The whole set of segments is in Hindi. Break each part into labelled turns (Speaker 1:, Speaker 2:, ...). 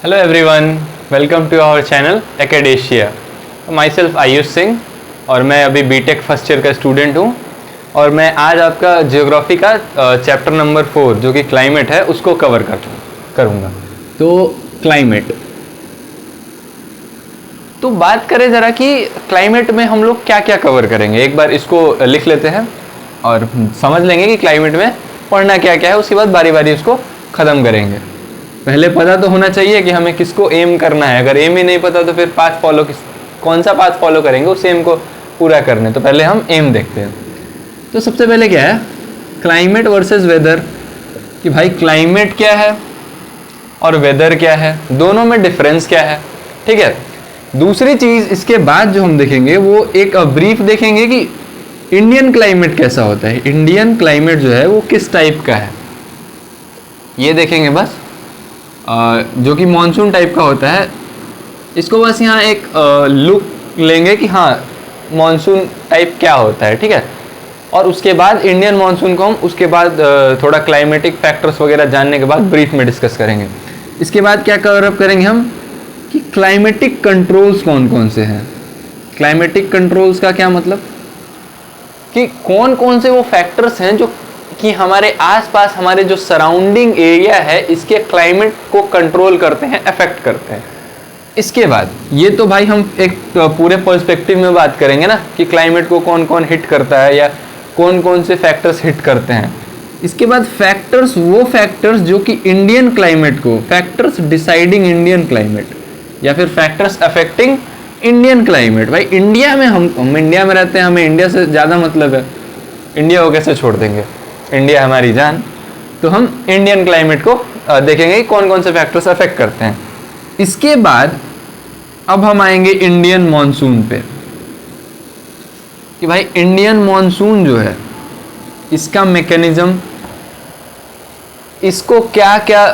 Speaker 1: Hello everyone, welcome to our channel एकेडेशिया। माई सेल्फ आयुष सिंह और मैं अभी बीटेक फर्स्ट ईयर का स्टूडेंट हूँ और मैं आज आपका जियोग्राफी का चैप्टर नंबर 4 जो कि क्लाइमेट है उसको कवर करूँगा। तो क्लाइमेट, तो बात करें ज़रा कि क्लाइमेट में हम लोग क्या क्या कवर करेंगे। एक बार इसको लिख लेते हैं और समझ लेंगे कि क्लाइमेट में पढ़ना क्या क्या है, उसके बाद बारी बारी उसको ख़त्म करेंगे। पहले पता तो होना चाहिए कि हमें किसको एम करना है। अगर एम ही नहीं पता तो फिर पाथ फॉलो कौन सा पाथ फॉलो करेंगे उस एम को पूरा करने। तो पहले हम एम देखते हैं। तो सबसे पहले क्या है, क्लाइमेट वर्सेस वेदर, कि भाई क्लाइमेट क्या है और वेदर क्या है, दोनों में डिफरेंस क्या है। ठीक है। दूसरी चीज़ इसके बाद जो हम देखेंगे वो एक ब्रीफ देखेंगे कि इंडियन क्लाइमेट कैसा होता है। इंडियन क्लाइमेट जो है वो किस टाइप का है ये देखेंगे बस, जो कि मानसून टाइप का होता है। इसको बस यहाँ एक लुक लेंगे कि हाँ मानसून टाइप क्या होता है। ठीक है। और उसके बाद इंडियन मानसून को हम उसके बाद थोड़ा क्लाइमेटिक फैक्टर्स वगैरह जानने के बाद ब्रीफ में डिस्कस करेंगे। इसके बाद क्या कवर अप करेंगे हम कि क्लाइमेटिक कंट्रोल्स कौन कौन से हैं। क्लाइमेटिक कंट्रोल्स का क्या मतलब कि कौन कौन से वो फैक्टर्स हैं जो कि हमारे आसपास हमारे जो सराउंडिंग एरिया है इसके क्लाइमेट को कंट्रोल करते हैं, अफेक्ट करते हैं। इसके बाद ये तो भाई हम एक पूरे पर्सपेक्टिव में बात करेंगे ना कि क्लाइमेट को कौन कौन हिट करता है या कौन कौन से फैक्टर्स हिट करते हैं। इसके बाद फैक्टर्स, वो फैक्टर्स जो कि इंडियन क्लाइमेट को, फैक्टर्स डिसाइडिंग इंडियन क्लाइमेट या फिर फैक्टर्स अफेक्टिंग इंडियन क्लाइमेट। भाई इंडिया में हम इंडिया में रहते हैं, हमें इंडिया से ज़्यादा मतलब है। इंडिया को कैसे छोड़ देंगे, इंडिया हमारी जान। तो हम इंडियन क्लाइमेट को देखेंगे कि कौन कौन से फैक्टर्स अफेक्ट करते हैं। इसके बाद अब हम आएंगे इंडियन मॉनसून पे कि भाई इंडियन मॉनसून जो है इसका मैकेनिज्म, इसको क्या क्या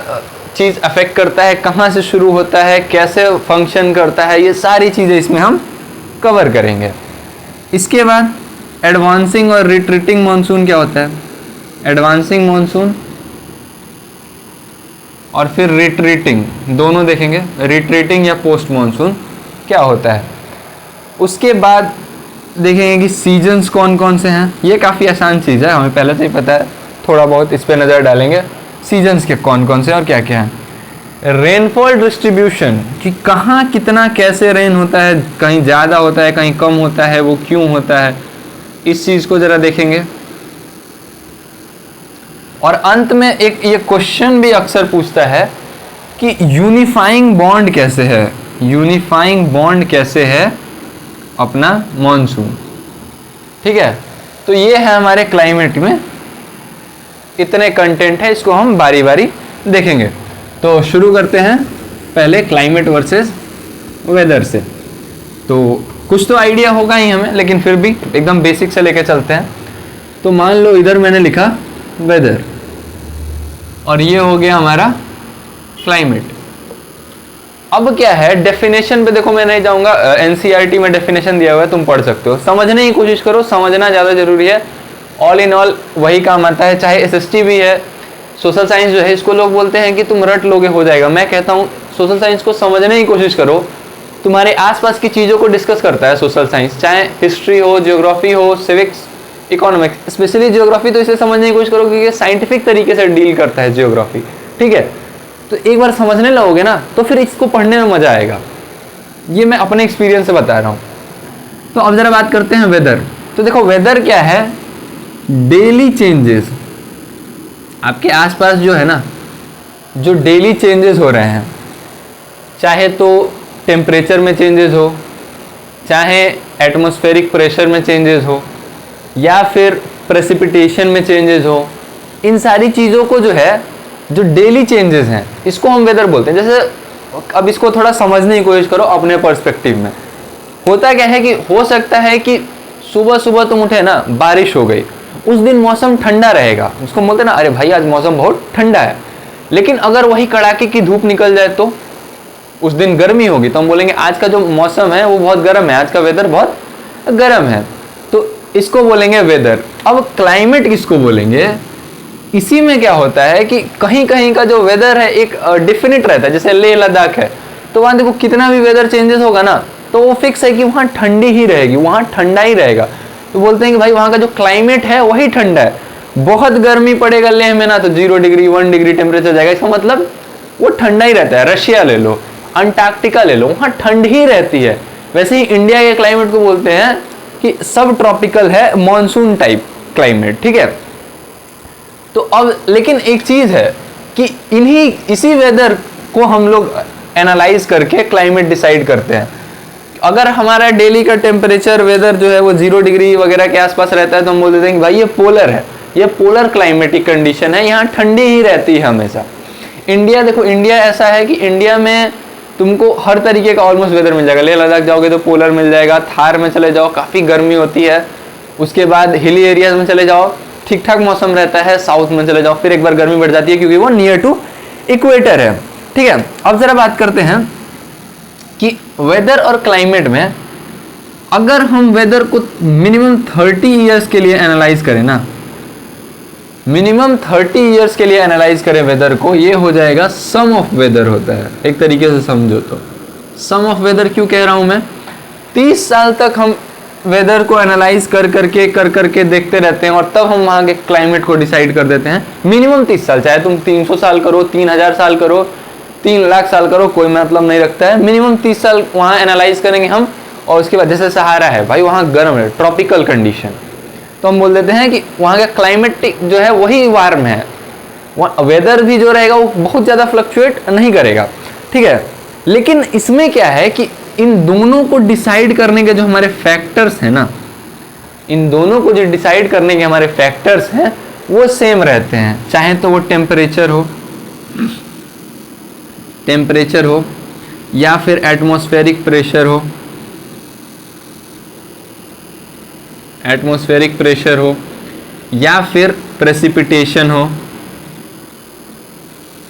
Speaker 1: चीज़ अफेक्ट करता है, कहाँ से शुरू होता है, कैसे फंक्शन करता है, ये सारी चीज़ें इसमें हम कवर करेंगे। इसके बाद एडवांसिंग और रिट्रीटिंग मॉनसून क्या होता है, एडवांसिंग मॉनसून और फिर रिट्रीटिंग, दोनों देखेंगे। रिट्रीटिंग या पोस्ट मॉनसून क्या होता है। उसके बाद देखेंगे कि सीजन्स कौन कौन से हैं। ये काफ़ी आसान चीज़ है, हमें पहले से ही पता है, थोड़ा बहुत इस पर नज़र डालेंगे सीजन्स के कौन कौन से और क्या क्या है। रेनफॉल डिस्ट्रीब्यूशन, कि कहाँ कितना कैसे रेन होता है, कहीं ज़्यादा होता है कहीं कम होता है, वो क्यों होता है, इस चीज़ को ज़रा देखेंगे। और अंत में एक ये क्वेश्चन भी अक्सर पूछता है कि यूनिफाइंग बॉन्ड कैसे है, यूनिफाइंग बॉन्ड कैसे है अपना मॉनसून। ठीक है। तो ये है हमारे क्लाइमेट में, इतने कंटेंट है, इसको हम बारी बारी देखेंगे। तो शुरू करते हैं पहले क्लाइमेट वर्सेस वेदर से। तो कुछ तो आइडिया होगा ही हमें, लेकिन फिर भी एकदम बेसिक से लेके चलते हैं। तो मान लो इधर मैंने लिखा वेदर और ये हो गया हमारा क्लाइमेट। अब क्या है, डेफिनेशन पे देखो मैं नहीं जाऊंगा, एनसीईआरटी में डेफिनेशन दिया हुआ है, तुम पढ़ सकते हो। समझने की कोशिश करो, समझना ज़्यादा जरूरी है। ऑल इन ऑल वही काम आता है, चाहे एसएसटी भी है। सोशल साइंस जो है इसको लोग बोलते हैं कि तुम रट लोगे हो जाएगा। मैं कहता हूँ सोशल साइंस को समझने की कोशिश करो। तुम्हारे आसपास की चीज़ों को डिस्कस करता है सोशल साइंस, चाहे हिस्ट्री हो, जियोग्राफी हो, सिविक्स, इकोनॉमिक्स। स्पेशली जियोग्राफी तो इसे समझने की कोशिश करो क्योंकि साइंटिफिक तरीके से डील करता है जियोग्राफी। ठीक है। तो एक बार समझने लगोगे ना तो फिर इसको पढ़ने में मज़ा आएगा। ये मैं अपने एक्सपीरियंस से बता रहा हूँ। तो अब ज़रा बात करते हैं वेदर। तो देखो वेदर क्या है, डेली चेंजेस आपके आसपास जो है ना, जो डेली चेंजेस हो रहे हैं, चाहे तो टेम्परेचर में चेंजेस हो, चाहे एटमॉस्फेरिक प्रेशर में चेंजेस हो, या फिर प्रेसिपिटेशन में चेंजेस हो, इन सारी चीज़ों को जो है, जो डेली चेंजेस हैं, इसको हम वेदर बोलते हैं। जैसे अब इसको थोड़ा समझने की कोशिश करो अपने पर्सपेक्टिव में। होता क्या है कि हो सकता है कि सुबह सुबह तुम उठे ना, बारिश हो गई, उस दिन मौसम ठंडा रहेगा, उसको बोलते ना अरे भाई आज मौसम बहुत ठंडा है। लेकिन अगर वही कड़ाके की धूप निकल जाए तो उस दिन गर्मी होगी, तो हम बोलेंगे आज का जो मौसम है वो बहुत गर्म है, आज का वेदर बहुत गर्म है। तो इसको बोलेंगे वेदर। अब क्लाइमेट किसको बोलेंगे, इसी में क्या होता है कि कहीं कहीं का जो वेदर है एक डिफिनिट रहता है, जैसे लेह लद्दाख है तो वहाँ देखो कितना भी वेदर चेंजेस होगा ना तो वो फिक्स है कि वहाँ ठंडी ही रहेगी, वहाँ ठंडा ही रहेगा। तो बोलते हैं कि भाई वहाँ का जो क्लाइमेट है वही ठंडा है। बहुत गर्मी पड़ेगा लेह में ना तो 0 डिग्री 1 डिग्री टेम्परेचर जाएगा, इसका मतलब वो ठंडा ही रहता है। रशिया ले लो, अंटार्कटिका ले लो, वहाँ ठंड ही रहती है। वैसे ही इंडिया के क्लाइमेट को बोलते हैं कि सब ट्रॉपिकल है, मॉनसून टाइप क्लाइमेट, ठीक है। तो अब लेकिन एक चीज है कि इसी वेदर को हम लोग एनालाइज करके क्लाइमेट डिसाइड करते हैं। अगर हमारा डेली का टेम्परेचर वेदर जो है वो 0 डिग्री वगैरह के आसपास रहता है तो हम बोल देते हैं कि भाई ये पोलर है, ये पोलर क्लाइमेटिक कंडीशन है, यहाँ ठंडी ही रहती है हमेशा। इंडिया देखो, इंडिया ऐसा है कि इंडिया में तुमको हर तरीके का ऑलमोस्ट वेदर मिल जाएगा। लेह लद्दाख जाओगे तो पोलर मिल जाएगा, थार में चले जाओ काफ़ी गर्मी होती है, उसके बाद हिली एरियाज में चले जाओ ठीक ठाक मौसम रहता है, साउथ में चले जाओ फिर एक बार गर्मी बढ़ जाती है क्योंकि वो नियर टू इक्वेटर है, ठीक है। अब जरा बात करते हैं कि वेदर और क्लाइमेट में अगर हम वेदर को मिनिमम 30 ईयर्स के लिए एनालाइज करें ना, मिनिमम 30 ईयर्स के लिए एनालाइज करें वेदर को, ये हो जाएगा सम ऑफ वेदर होता है। एक तरीके से समझो तो सम ऑफ वेदर क्यों कह रहा हूं मैं, 30 साल तक हम वेदर को एनालाइज कर करके देखते रहते हैं और तब हम वहाँ के क्लाइमेट को डिसाइड कर देते हैं। मिनिमम 30 साल, चाहे तुम 300 साल करो, 3000 साल करो, 3 लाख साल करो, कोई मतलब नहीं रखता है। मिनिमम 30 साल वहाँ एनालाइज करेंगे हम। और उसके बाद जैसे सहारा है भाई, वहाँ गर्म है, ट्रॉपिकल कंडीशन, तो हम बोल देते हैं कि वहाँ का क्लाइमेटिक जो है वही वार्म है, वेदर भी जो रहेगा वो बहुत ज़्यादा फ्लक्चुएट नहीं करेगा, ठीक है। लेकिन इसमें क्या है कि इन दोनों को डिसाइड करने के जो हमारे फैक्टर्स हैं ना, इन दोनों को जो डिसाइड करने के हमारे फैक्टर्स हैं वो सेम रहते हैं। चाहे तो वो टेम्परेचर हो या फिर एटमॉस्फेरिक प्रेशर हो या फिर प्रेसिपिटेशन हो,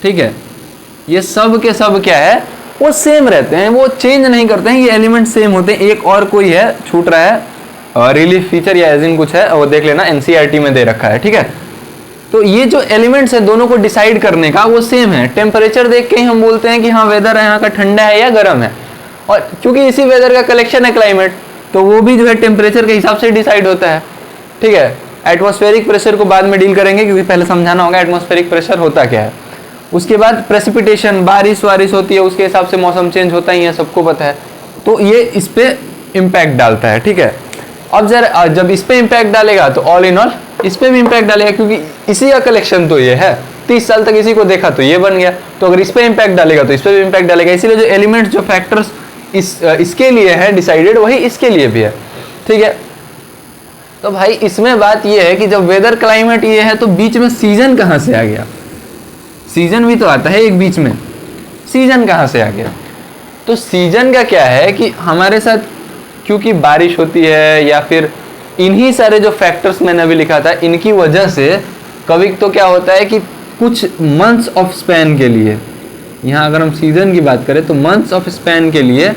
Speaker 1: ठीक है। ये सब के सब क्या है, वो सेम रहते हैं, वो चेंज नहीं करते हैं, ये एलिमेंट सेम होते हैं। एक और कोई है छूट रहा है, रिलीफ फीचर या एजिंग कुछ है, वो देख लेना, एनसीईआरटी में दे रखा है, ठीक है। तो ये जो एलिमेंट्स है दोनों को डिसाइड करने का वो सेम है। टेम्परेचर देख के ही हम बोलते हैं कि हाँ वेदर है यहाँ का ठंडा है या गर्म है, और क्योंकि इसी वेदर का कलेक्शन है क्लाइमेट, तो वो भी जो है टेम्परेचर के हिसाब से डिसाइड होता है, ठीक है। एटमॉस्फेरिक प्रेशर को बाद में डील करेंगे क्योंकि पहले समझाना होगा एटमॉस्फेरिक प्रेशर होता क्या है। उसके बाद प्रेसिपिटेशन, बारिश वारिश होती है, उसके हिसाब से मौसम चेंज होता ही है, सबको पता है। तो ये इस पे इम्पैक्ट डालता है, ठीक है। अब जरा जब इस पे इम्पैक्ट डालेगा तो ऑल इन ऑल इस पे भी इम्पैक्ट डालेगा, क्योंकि इसी का कलेक्शन तो ये है। 30 साल तक इसी को देखा तो ये बन गया, तो अगर इस पे इम्पैक्ट डालेगा तो इस पे भी इम्पैक्ट डालेगा। इसीलिए जो एलिमेंट्स, जो फैक्टर्स इसके लिए है डिसाइडेड, वही इसके लिए भी है, ठीक है। तो भाई इसमें बात ये है कि जब वेदर क्लाइमेट ये है तो बीच में सीजन कहाँ से आ गया, सीजन भी तो आता है एक बीच में, सीजन कहाँ से आ गया। तो सीजन का क्या है कि हमारे साथ क्योंकि बारिश होती है या फिर इन्हीं सारे जो फैक्टर्स मैंने अभी लिखा था, इनकी वजह से कभी तो क्या होता है कि कुछ मंथ्स ऑफ स्पैन के लिए, यहाँ अगर हम सीजन की बात करें तो मंथ्स ऑफ स्पैन के लिए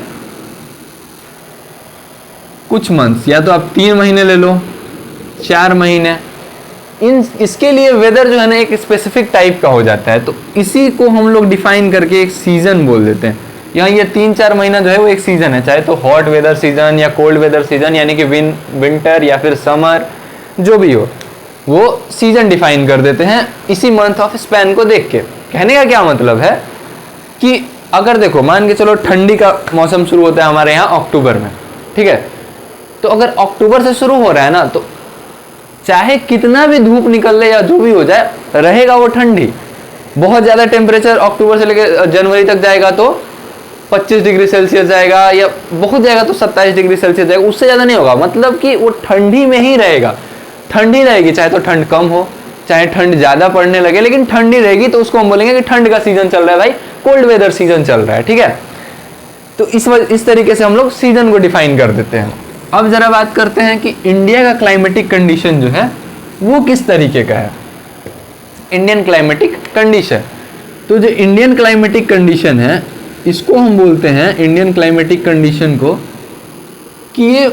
Speaker 1: कुछ मंथ्स, या तो आप 3 महीने ले लो, 4 महीने, इसके लिए वेदर जो है ना एक स्पेसिफिक टाइप का हो जाता है। तो इसी को हम लोग डिफाइन करके एक सीजन बोल देते हैं। यहाँ ये 3-4 महीना जो है वो एक सीजन है, चाहे तो हॉट वेदर सीजन या कोल्ड वेदर सीजन, यानी कि विंटर या फिर समर, जो भी हो वो सीजन डिफाइन कर देते हैं इसी मंथ ऑफ स्पैन को देख के। कहने का क्या मतलब है कि अगर देखो मान के चलो ठंडी का मौसम शुरू होता है हमारे यहाँ अक्टूबर में, ठीक है। तो अगर अक्टूबर से शुरू हो रहा है ना, तो चाहे कितना भी धूप निकल ले या जो भी हो जाए, रहेगा वो ठंडी। बहुत ज़्यादा टेम्परेचर अक्टूबर से लेकर जनवरी तक जाएगा तो 25 डिग्री सेल्सियस जाएगा, या बहुत जाएगा तो 27 डिग्री सेल्सियस जाएगा, उससे ज़्यादा नहीं होगा। मतलब कि वो ठंडी में ही रहेगा, ठंडी रहेगी, चाहे तो ठंड कम हो, चाहे ठंड ज़्यादा पड़ने लगे, लेकिन ठंडी रहेगी। तो उसको हम बोलेंगे कि ठंड का सीजन चल रहा है भाई, कोल्ड वेदर सीजन चल रहा है, ठीक है। तो इस तरीके से हम लोग सीजन को डिफाइन कर देते हैं। अब जरा बात करते हैं कि इंडिया का क्लाइमेटिक कंडीशन जो है वो किस तरीके का है, इंडियन क्लाइमेटिक कंडीशन। तो जो इंडियन क्लाइमेटिक कंडीशन है, इसको हम बोलते हैं इंडियन क्लाइमेटिक कंडीशन को कि ये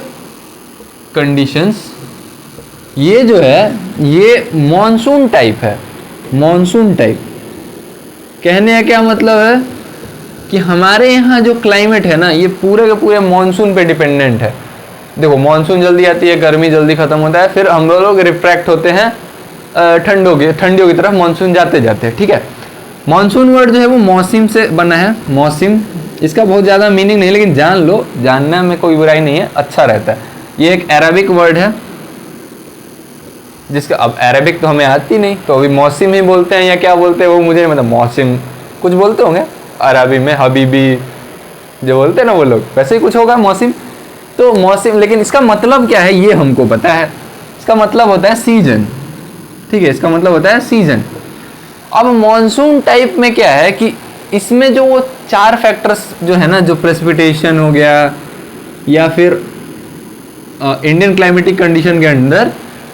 Speaker 1: कंडीशंस, ये जो है ये मॉनसून टाइप है। Monsoon type. कहने का क्या मतलब है कि हमारे यहाँ जो क्लाइमेट है ना, ये पूरे के पूरे मॉनसून पे डिपेंडेंट है। देखो मॉनसून जल्दी आती है, गर्मी जल्दी खत्म होता है, फिर हम लोग रिफ्रैक्ट होते हैं ठंडियों की तरफ मॉनसून जाते जाते हैं। ठीक है, मॉनसून वर्ड जो है वो मौसम से बना है। मौसम, इसका बहुत ज़्यादा मीनिंग नहीं, लेकिन जान लो, जानने में कोई बुराई नहीं है, अच्छा रहता है। ये एक अरबिक वर्ड है जिसका, अब अरबिक तो हमें आती नहीं, तो अभी मौसम ही बोलते हैं या क्या बोलते हैं वो मुझे मतलब, मौसम कुछ बोलते होंगे अरबी में, हबीबी जो बोलते हैं ना वो लोग, वैसे ही कुछ होगा मौसम। तो मौसम, लेकिन इसका मतलब क्या है ये हमको पता है। इसका मतलब होता है सीजन। ठीक है, इसका मतलब होता है सीजन। अब मॉनसून टाइप में क्या है कि इसमें जो वो 4 फैक्टर्स जो है ना, जो प्रेसिपिटेशन हो गया या फिर इंडियन क्लाइमेटिक कंडीशन के अंदर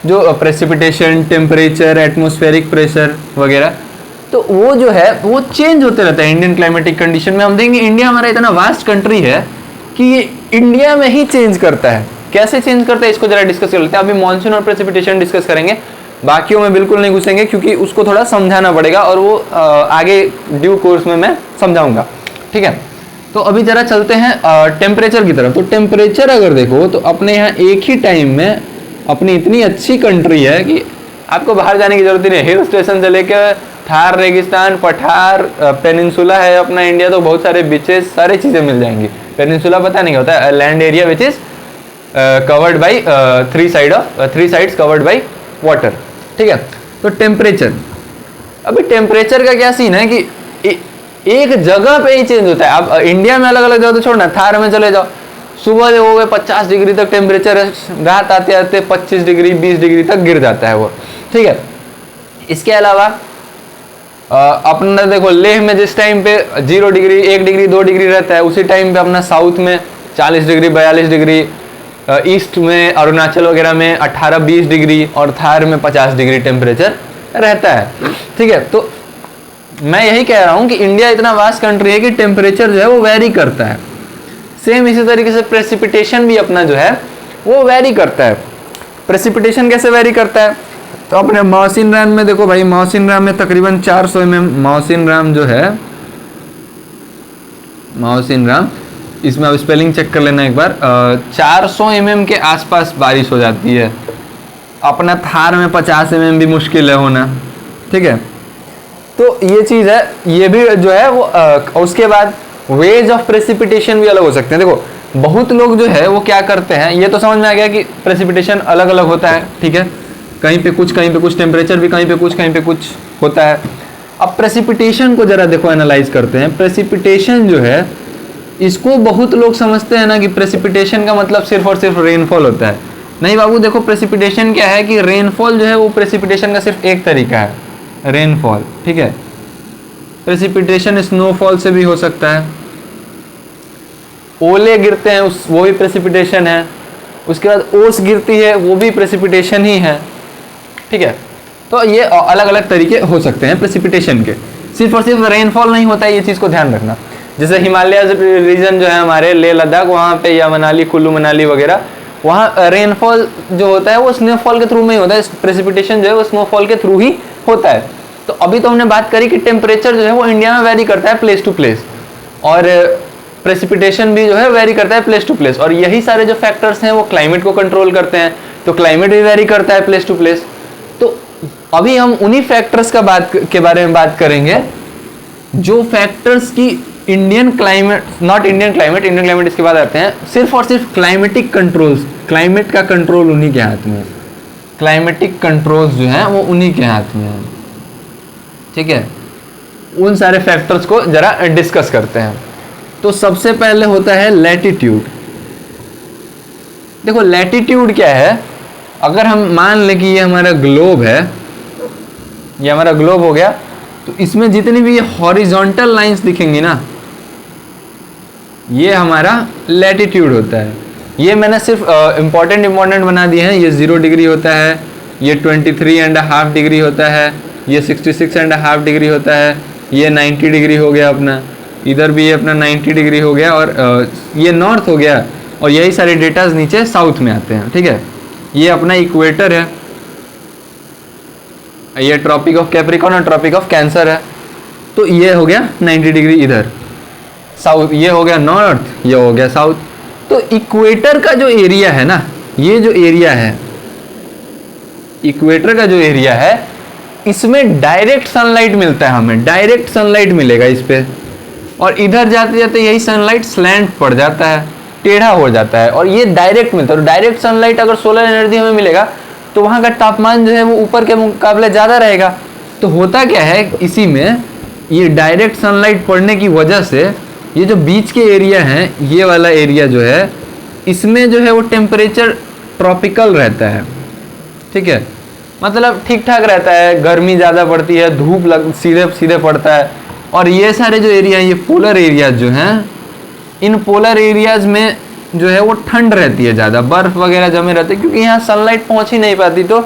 Speaker 1: जो प्रेसिपिटेशन, टेम्परेचर, एटमॉस्फेरिक प्रेशर वगैरह, तो वो जो है वो चेंज होते रहता है इंडियन क्लाइमेटिक कंडीशन में। हम देखेंगे इंडिया हमारा इतना वास्ट कंट्री है कि ये इंडिया में ही चेंज करता है। कैसे चेंज करता है इसको जरा डिस्कस कर लेते हैं। अभी मॉनसून और प्रेसिपिटेशन डिस्कस करेंगे, बाकियों में बिल्कुल नहीं घुसेंगे क्योंकि उसको थोड़ा समझाना पड़ेगा और वो आगे ड्यू कोर्स में मैं समझाऊंगा। ठीक है, तो अभी जरा चलते हैं टेम्परेचर की तरफ। तो टेम्परेचर अगर देखो तो अपने यहाँ एक ही टाइम में, अपनी इतनी अच्छी कंट्री है कि आपको बाहर जाने की जरूरत ही नहीं। हिल स्टेशन से लेकर थार रेगिस्तान, पठार, पेनिनसुला है अपना इंडिया, तो बहुत सारे बीचेस, सारी चीज़ें मिल जाएंगी। पेनिनसुला पता नहीं क्या होता है, land area which is covered by 3 sides covered by water. ठीक है, तो टेम्परेचर, अभी टेम्परेचर का क्या सीन है कि एक जगह पे ही चेंज होता है। अब इंडिया में अलग अलग जगह तो छोड़ना, थार में चले जाओ, सुबह जो हो गए 50 डिग्री तक टेम्परेचर है, रात आते आते 25 डिग्री 20 डिग्री तक गिर जाता है वो। ठीक है, इसके अलावा अपना देखो लेह में जिस टाइम पे 0 डिग्री 1 डिग्री 2 डिग्री रहता है, उसी टाइम पे अपना साउथ में 40 डिग्री 42 डिग्री, ईस्ट में अरुणाचल वगैरह में 18-20 डिग्री और थार में 50 डिग्री टेम्परेचर रहता है। ठीक है, तो मैं यही कह रहा हूँ कि इंडिया इतना वास्ट कंट्री है कि टेम्परेचर जो है वो वेरी करता है। सेम इसी तरीके से प्रेसिपिटेशन भी अपना जो है वो वेरी करता है। प्रेसिपिटेशन कैसे वेरी करता है, तो अपने मौसिनराम में देखो भाई, मौसिनराम में तकरीबन 400 mm मौसिनराम जो है, मौसिनराम, इसमें अब स्पेलिंग चेक कर लेना एक बार, 400 mm के आसपास बारिश हो जाती है। अपना थार में 50 mm भी मुश्किल है होना। ठीक है, तो ये चीज़ है, ये भी जो है वो उसके बाद वेज ऑफ प्रेसिपिटेशन भी अलग हो सकते हैं। देखो बहुत लोग जो है वो क्या करते हैं, ये तो समझ में आ गया कि प्रेसिपिटेशन अलग अलग होता है। ठीक है, कहीं पे कुछ टेम्परेचर भी कहीं पे कुछ होता है। अब प्रेसिपिटेशन को जरा देखो एनालाइज करते हैं। प्रेसिपिटेशन जो है इसको बहुत लोग समझते हैं ना कि प्रेसिपिटेशन का मतलब सिर्फ और सिर्फ रेनफॉल होता है। नहीं बाबू, देखो प्रेसिपिटेशन क्या है कि रेनफॉल जो है वो प्रेसिपिटेशन का सिर्फ एक तरीका है, रेनफॉल। ठीक है, प्रेसिपिटेशन स्नोफॉल से भी हो सकता है, ओले गिरते हैं वो भी प्रेसिपिटेशन है, उसके बाद ओस गिरती है वो भी प्रेसिपिटेशन ही है। ठीक है, तो ये अलग अलग तरीके हो सकते हैं प्रेसिपिटेशन के, सिर्फ और सिर्फ रेनफॉल नहीं होता है, ये चीज़ को ध्यान रखना। जैसे हिमालय रीजन जो है हमारे, लेह लद्दाख, वहाँ पे या मनाली, कुल्लू मनाली वगैरह, वहाँ रेनफॉल जो होता है वो स्नोफॉल के थ्रू में ही होता है, प्रेसिपिटेशन जो है वो स्नोफॉल के थ्रू ही होता है। तो अभी तो हमने बात करी कि टेम्परेचर जो है वो इंडिया में वेरी करता है प्लेस टू प्लेस, और प्रेसिपिटेशन भी जो है वेरी करता है प्लेस टू प्लेस, और यही सारे जो फैक्टर्स हैं वो क्लाइमेट को कंट्रोल करते हैं, तो क्लाइमेट भी वेरी करता है प्लेस टू प्लेस। तो अभी हम उन्हीं फैक्टर्स के बारे में बात करेंगे जो फैक्टर्स की Indian climate, not Indian climate इसके बाद आते हैं, सिर्फ और सिर्फ क्लाइमेटिक कंट्रोल्स, क्लाइमेट का कंट्रोल उन्हीं के हाथ में है, क्लाइमेटिक कंट्रोल्स जो हैं वो उन्हीं के हाथ में है। ठीक है, उन सारे फैक्टर्स को जरा डिस्कस करते हैं। तो सबसे पहले होता है लैटिट्यूड। देखो लैटिट्यूड क्या है, अगर हम मान लें कि ये हमारा ग्लोब है, ये हमारा ग्लोब हो गया, तो इसमें जितनी भी ये हॉरिजॉन्टल लाइंस दिखेंगी ना, ये हमारा लैटिट्यूड होता है। ये मैंने सिर्फ इम्पॉर्टेंट बना दिए हैं। ये 0 डिग्री होता है, ये 23.5 डिग्री होता है, ये 66.5 डिग्री होता है, ये 90 डिग्री हो गया अपना, इधर भी ये अपना 90 डिग्री हो गया, और ये नॉर्थ हो गया, और यही सारे डेटाज नीचे साउथ में आते हैं। ठीक है, ये अपना इक्वेटर है, ये ट्रॉपिक ऑफ कैप्रिकॉर्न और ट्रॉपिक ऑफ कैंसर है। तो ये हो गया 90 डिग्री इधर साउथ, ये हो गया नॉर्थ, ये हो गया साउथ। तो इक्वेटर का जो एरिया है ना, ये जो एरिया है इक्वेटर का जो एरिया है, इसमें डायरेक्ट सनलाइट मिलता है, हमें डायरेक्ट सनलाइट मिलेगा इस पे, और इधर जाते जाते यही सनलाइट स्लैंट पड़ जाता है, टेढ़ा हो जाता है, और ये डायरेक्ट मिलता है। डायरेक्ट सनलाइट अगर सोलर एनर्जी हमें मिलेगा तो वहाँ का तापमान जो है वो ऊपर के मुकाबले ज़्यादा रहेगा। तो होता क्या है, इसी में ये डायरेक्ट सनलाइट पड़ने की वजह से ये जो बीच के एरिया हैं, ये वाला एरिया जो है, इसमें जो है वो टेम्परेचर ट्रॉपिकल रहता है, ठीक है, मतलब ठीक ठाक रहता है, गर्मी ज़्यादा पड़ती है, धूप सीधे सीधे पड़ता है। और ये सारे जो एरिया हैं, ये पोलर एरियाज जो हैं, इन पोलर एरियाज में जो है वो ठंड रहती है ज़्यादा, बर्फ़ वगैरह जमे रहते हैं, क्योंकि यहाँ सनलाइट पहुँच ही नहीं पाती, तो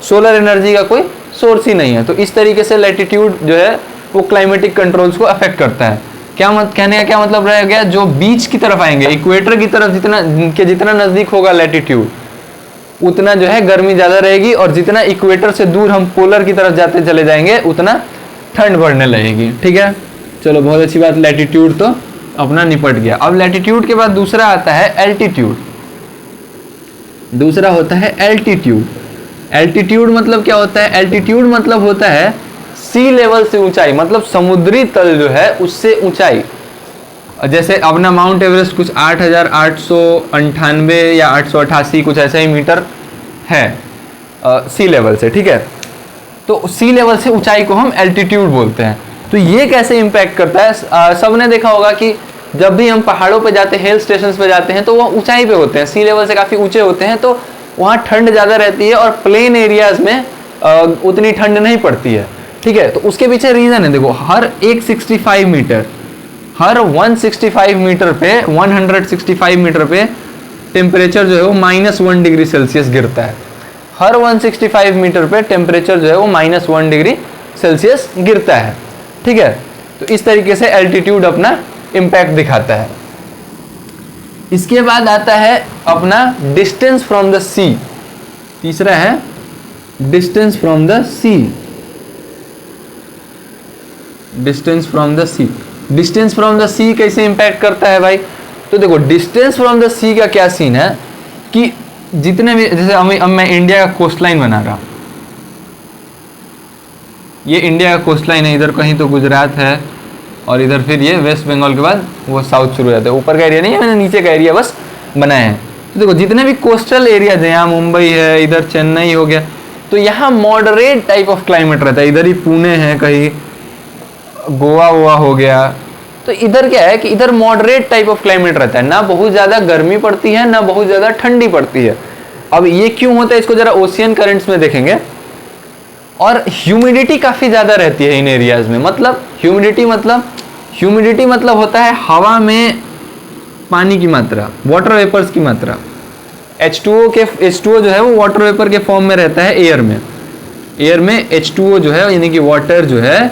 Speaker 1: सोलर एनर्जी का कोई सोर्स ही नहीं है। तो इस तरीके से लैटिट्यूड जो है वो क्लाइमेटिक कंट्रोल्स को अफेक्ट करता है। कहने का क्या मतलब रह गया, जो बीच की तरफ आएंगे, इक्वेटर की तरफ जितना नज़दीक होगा लैटिट्यूड, उतना जो है गर्मी ज़्यादा रहेगी, और जितना इक्वेटर से दूर हम पोलर की तरफ जाते चले जाएंगे उतना ठंड बढ़ने लगेगी, ठीक है। चलो बहुत अच्छी बात, लैटिट्यूड तो अपना निपट गया। अब लैटिट्यूड के बाद दूसरा आता है एल्टीट्यूड। दूसरा होता है एल्टीट्यूड। एल्टीट्यूड मतलब क्या होता है, एल्टीट्यूड मतलब होता है सी लेवल से ऊंचाई, मतलब समुद्री तल जो है उससे ऊंचाई। जैसे अपना माउंट एवरेस्ट कुछ 8,898 या 888 कुछ ऐसा ही मीटर है सी लेवल से, ठीक है। तो सी लेवल से ऊंचाई को हम एल्टीट्यूड बोलते हैं। तो ये कैसे इम्पैक्ट करता है, सबने देखा होगा कि जब भी हम पहाड़ों पे जाते हैं, हिल स्टेशन पे जाते हैं, तो वो ऊंचाई पे होते हैं, सी लेवल से काफ़ी ऊंचे होते हैं, तो वहाँ ठंड ज़्यादा रहती है, और प्लेन एरियाज में उतनी ठंड नहीं पड़ती है, ठीक है। तो उसके पीछे रीज़न है, देखो हर 165 मीटर, हर 165 मीटर पे 165 मीटर पे टेम्परेचर जो है वो -1 डिग्री सेल्सियस गिरता है। हर 165 मीटर पे टेम्परेचर जो है वो -1 डिग्री सेल्सियस गिरता है, ठीक है। तो इस तरीके से एल्टीट्यूड अपना इम्पैक्ट दिखाता है। इसके बाद आता है अपना डिस्टेंस फ्रॉम द सी। तीसरा है distance from the sea. Distance from the sea, distance from the sea कैसे इम्पैक्ट करता है भाई, तो देखो डिस्टेंस फ्रॉम द सी का क्या सीन है कि जितने भी, जैसे अब मैं इंडिया का कोस्ट लाइन बना रहा, ये इंडिया का कोस्ट लाइन है, इधर कहीं तो गुजरात है, और इधर फिर ये वेस्ट बंगाल के बाद वो साउथ शुरू हो जाता है। ऊपर का एरिया नहीं है, मैंने नीचे का एरिया बस बनाया है। तो देखो जितने भी कोस्टल एरियाज हैं, यहाँ मुंबई है, इधर चेन्नई हो गया, तो यहाँ मॉडरेट टाइप ऑफ क्लाइमेट रहता है। इधर ही पुणे है, कहीं गोवा वोवा हो गया, तो इधर क्या है कि इधर मॉडरेट टाइप ऑफ क्लाइमेट रहता है, ना बहुत ज़्यादा गर्मी पड़ती है, ना बहुत ज़्यादा ठंडी पड़ती है। अब ये क्यों होता है, इसको ज़रा ओशियन करंट्स में देखेंगे। और ह्यूमिडिटी काफ़ी ज़्यादा रहती है इन एरियाज़ में, मतलब ह्यूमिडिटी मतलब होता है हवा में पानी की मात्रा, वाटर वेपर्स की मात्रा। H2O जो है वो वाटर वेपर के फॉर्म में रहता है एयर में। एयर में H2O जो है यानी कि वाटर जो है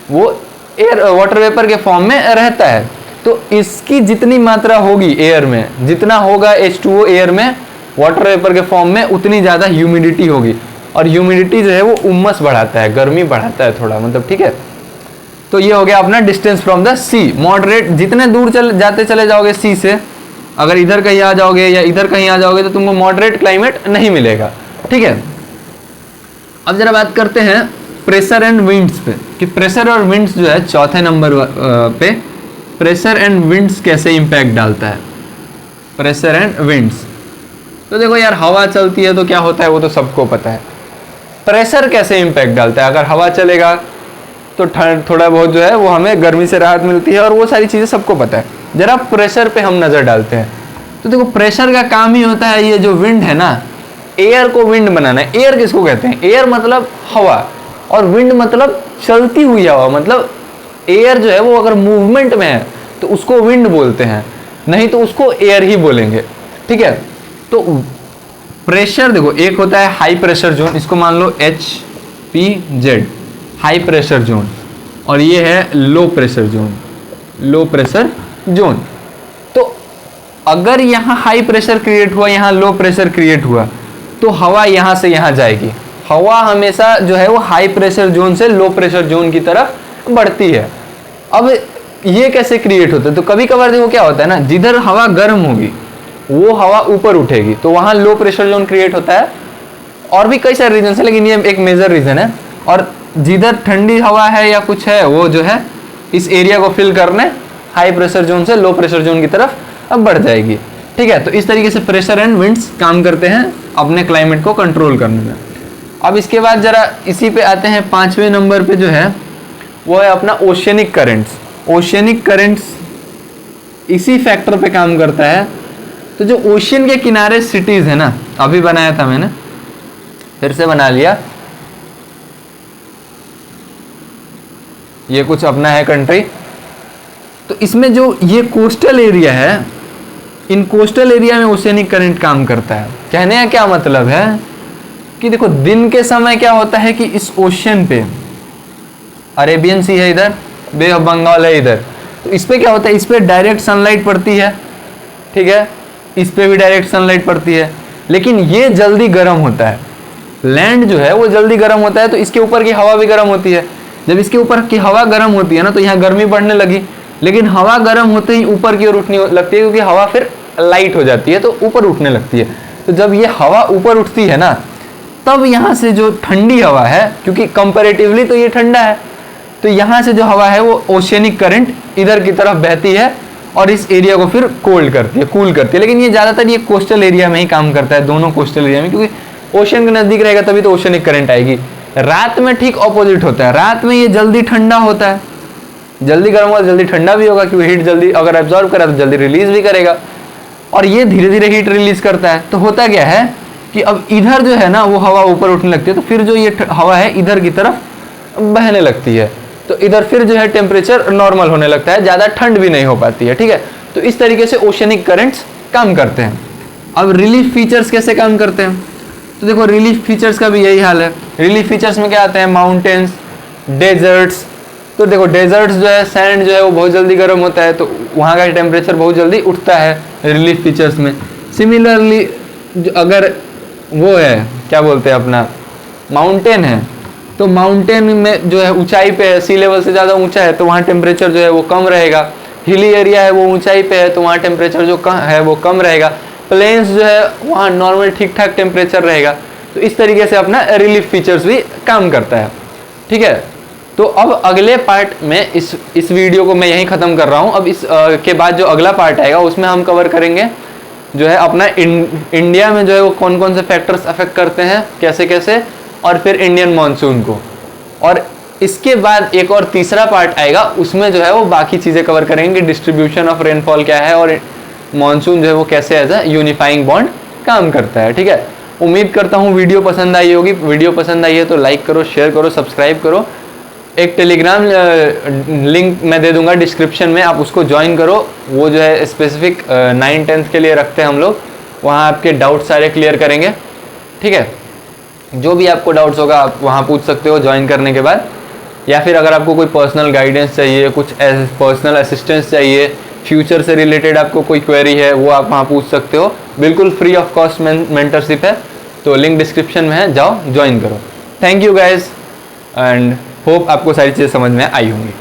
Speaker 1: वो एयर वाटर वेपर के फॉर्म में रहता है। तो इसकी जितनी मात्रा होगी एयर में, जितना होगा H2O एयर में वाटर वेपर के फॉर्म में, उतनी ज़्यादा ह्यूमिडिटी होगी। और ह्यूमिडिटी जो है वो उम्मस बढ़ाता है, गर्मी बढ़ाता है थोड़ा, मतलब ठीक है। तो ये हो गया अपना distance from the sea. Moderate, जितने दूर चले जाओगे सी से, अगर इधर कहीं आ जाओगे या इधर कहीं आ जाओगे तो तुमको मॉडरेट क्लाइमेट नहीं मिलेगा, ठीक है। अब जरा बात करते हैं प्रेशर एंड विंड्स पे, कि प्रेशर और विंड्स जो है चौथे नंबर पे प्रेशर एंड विंड्स कैसे इम्पैक्ट डालता है। प्रेशर एंड विंड्स, तो देखो यार हवा चलती है तो क्या होता है वो तो सबको पता है। प्रेशर कैसे इम्पैक्ट डालता है, अगर हवा चलेगा तो थोड़ा बहुत जो है वो हमें गर्मी से राहत मिलती है, और वो सारी चीज़ें सबको पता है। जरा प्रेशर पे हम नज़र डालते हैं, तो देखो प्रेशर का काम ही होता है, ये जो विंड है ना, एयर को विंड बनाना है। एयर किसको कहते हैं, एयर मतलब हवा, और विंड मतलब चलती हुई हवा। मतलब एयर जो है वो अगर मूवमेंट में है तो उसको विंड बोलते हैं, नहीं तो उसको एयर ही बोलेंगे, ठीक है। तो प्रेशर देखो, एक होता है हाई प्रेशर जोन, इसको मान लो HPZ, हाई प्रेशर जोन, और ये है low pressure zone, low pressure zone. तो अगर यहाँ हाई प्रेशर क्रिएट हुआ, यहाँ लो प्रेशर क्रिएट हुआ, तो हवा यहाँ से यहाँ जाएगी, हवा हमेशा जो है वो हाई प्रेशर जोन से लो प्रेशर जोन की तरफ बढ़ती है। अब ये कैसे क्रिएट होता है, तो कभी कभार देखो क्या होता है ना, जिधर हवा गर्म होगी वो हवा ऊपर उठेगी तो वहां लो प्रेशर जोन क्रिएट होता है। और भी कई सारे रीजन है, लेकिन ये एक मेजर रीजन है। और जिधर ठंडी हवा है या कुछ है वो जो है इस एरिया को फिल करने हाई प्रेशर जोन से लो प्रेशर जोन की तरफ अब बढ़ जाएगी। ठीक है, तो इस तरीके से प्रेशर एंड विंड्स काम करते हैं अपने क्लाइमेट को कंट्रोल करने में। अब इसके बाद जरा इसी पे आते हैं, 5वें नंबर पे जो है वो है अपना ओशियनिक करेंट्स। ओशियनिक करेंट्स इसी फैक्टर पे काम करता है। तो जो ओशियन के किनारे सिटीज है ना, अभी बनाया था मैंने, फिर से बना लिया, ये कुछ अपना है कंट्री। तो इसमें जो ये कोस्टल एरिया है, इन कोस्टल एरिया में ओशियनिक करंट काम करता है। कहने का क्या मतलब है कि देखो दिन के समय क्या होता है कि इस ओशियन पे अरेबियन सी है, इधर बे ऑफ बंगाल है इधर, तो इस पे क्या होता है, इस पे डायरेक्ट सनलाइट पड़ती है। ठीक है, इस पे भी डायरेक्ट सनलाइट पड़ती है, लेकिन ये जल्दी गर्म होता है। लैंड जो है वो जल्दी गर्म होता है, तो इसके ऊपर की हवा भी गर्म होती है। जब इसके ऊपर की हवा गर्म होती है ना, तो यहाँ गर्मी बढ़ने लगी, लेकिन हवा गर्म होते ही ऊपर की ओर उठने लगती है, क्योंकि हवा फिर लाइट हो जाती है तो ऊपर उठने लगती है। तो जब ये हवा ऊपर उठती है ना, तब यहाँ से जो ठंडी हवा है, क्योंकि कंपैरेटिवली तो ये ठंडा है, तो यहाँ से जो हवा है वो ओशियनिक करंट इधर की तरफ बहती है और इस एरिया को फिर कोल्ड करती है, कूल करती है। लेकिन ये ज़्यादातर ये कोस्टल एरिया में ही काम करता है, दोनों कोस्टल एरिया में, क्योंकि ओशियन के नज़दीक रहेगा तभी तो ओशियनिक करंट आएगी। रात में ठीक ऑपोजिट होता है, रात में ये जल्दी ठंडा होता है, जल्दी गर्म होगा जल्दी ठंडा भी होगा, क्योंकि हीट जल्दी अगर एब्जॉर्ब करा तो जल्दी रिलीज भी करेगा, और ये धीरे धीरे हीट रिलीज करता है। तो होता क्या है कि अब इधर जो है ना वो हवा ऊपर उठने लगती है, तो फिर जो ये हवा है इधर की तरफ बहने लगती है, तो इधर फिर जो है टेम्परेचर नॉर्मल होने लगता है, ज़्यादा ठंड भी नहीं हो पाती है। ठीक है, तो इस तरीके से ओशियनिक करंट्स काम करते हैं। अब रिलीफ फीचर्स कैसे काम करते हैं, तो देखो रिलीफ फीचर्स का भी यही हाल है। रिलीफ फीचर्स में क्या आते हैं, माउंटेन्स, डेजर्ट्स। तो देखो डेजर्ट्स जो है, सैंड जो है वो बहुत जल्दी गर्म होता है, तो वहाँ का टेम्परेचर बहुत जल्दी उठता है रिलीफ फीचर्स में। सिमिलरली अगर वो है क्या बोलते हैं अपना माउंटेन है, तो माउंटेन में जो है ऊंचाई पे है, सी लेवल से ज़्यादा ऊंचा है, तो वहाँ टेम्परेचर जो है वो कम रहेगा। हिली एरिया है वो ऊंचाई पे है, तो वहाँ टेम्परेचर जो कम है वो कम रहेगा। प्लेन्स जो है वहाँ नॉर्मल ठीक ठाक टेम्परेचर रहेगा। तो इस तरीके से अपना रिलीफ फीचर्स भी काम करता है। ठीक है, तो अब अगले पार्ट में इस वीडियो को मैं यहीं ख़त्म कर रहा हूँ। अब इस के बाद जो अगला पार्ट आएगा उसमें हम कवर करेंगे जो है अपना इंडिया में जो है वो कौन कौन से फैक्टर्स अफेक्ट करते हैं, कैसे कैसे, और फिर इंडियन मानसून को। और इसके बाद एक और तीसरा पार्ट आएगा, उसमें जो है वो बाकी चीज़ें कवर करेंगे, डिस्ट्रीब्यूशन ऑफ रेनफॉल क्या है और मानसून जो है वो कैसे एज अ यूनिफाइंग बॉन्ड काम करता है। ठीक है, उम्मीद करता हूँ वीडियो पसंद आई होगी। वीडियो पसंद आई है तो लाइक करो, शेयर करो, सब्सक्राइब करो। एक टेलीग्राम लिंक मैं दे दूंगा डिस्क्रिप्शन में, आप उसको ज्वाइन करो। वो जो है स्पेसिफिक 9-10 के लिए रखते हैं हम लोग, वहाँ आपके डाउट सारे क्लियर करेंगे। ठीक है, जो भी आपको डाउट्स होगा आप वहाँ पूछ सकते हो ज्वाइन करने के बाद, या फिर अगर आपको कोई पर्सनल गाइडेंस चाहिए, कुछ पर्सनल असिस्टेंस चाहिए, फ्यूचर से रिलेटेड आपको कोई क्वेरी है, वो आप वहाँ पूछ सकते हो। बिल्कुल फ्री ऑफ कॉस्ट मेंटरशिप है, तो लिंक डिस्क्रिप्शन में है, जाओ ज्वाइन करो। Thank you guys, and hope आपको सारी चीज़ें समझ में आई होंगी।